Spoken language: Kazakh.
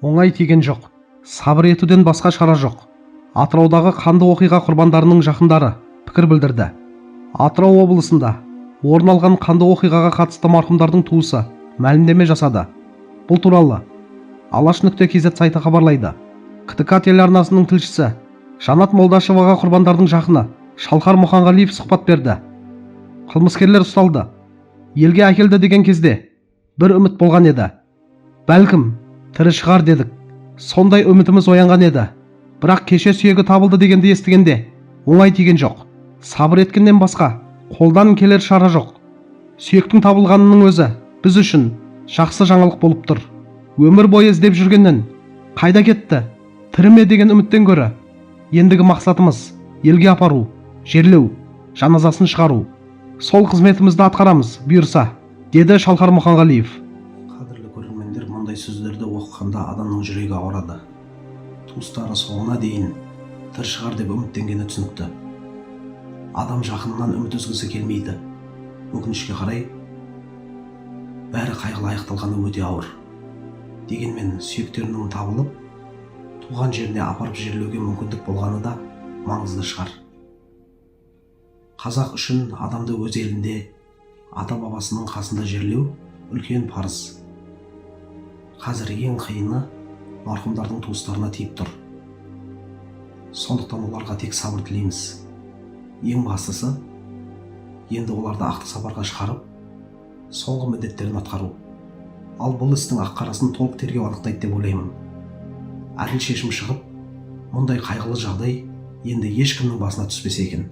оңай тиген жоқ. Сабыр етуден басқа шара жоқ. Атыраудағы қанды оқиға құрбандарының жақындары пікір білдірді. Атырау облысында орын алған қанды оқиғаға қатысты марқұмдардың туысы мәлімдеме жасады. Бұл туралы Алаш.кз сайты хабарлайды. КТК телеарнасының тілшісі Жанат Молдашеваға құрбандардың жақыны Шалқар Мұханғалиев сұхбат берді. Қылмыскерлер ұсталды. Елге әкелді деген кезде бір үміт болған еді. Бәлкім тірі шығар дедік. Сондай үмітіміз оянған еді. Бірақ кеше сүйегі табылды дегенді естігенде оңай тиген жоқ. Сабыр еткеннен басқа қолдан келер шара жоқ. Сүйектің табылғанының өзі біз үшін жақсы жаңалық болып тұр. Өмір бойы іздеп жүргеннен қайда кетті, тірі ме деген үміттен гөрі ендігі мақсатымыз елге апару, жерлеу, жаназасын шығару. Сол қызметімізді атқарамыз бұйырса, деді Шалқар Мұханғалиев. Қадірлі көрермендер, мұндай сөздерді оқығанда адамның жүрегі ауырады. Туыстары соңына дейін тірі шығар деп үміттенгені түсінікті. Адам жақынынан үміт үзгісі келмейді. Өкінішке қарай, бәрі қайғылы аяқталғаны өте ауыр. Дегенмен сүйектерінің табылып, туған жеріне апарып жерлеуге мүмкіндік болғаны да маңызды шығар. Қазақ үшін адамды өз елінде, ата-бабасының қасында жерлеу үлкен парыз. Қазір ең қиыны марқұмдардың туыстарына тиіп тұр. Сондықтан оларға тек сабыр тілейміз. Ең бастысы, енді оларды ақты сапарға шығарып, соңғы міндеттерін атқару. Ал бұл істің ақ-қарасын толық тергеу анықтайды деп ойлаймын. Әділ шешім шығып, мұндай қайғылы жағдай енді ешкімнің басына түспесе екен.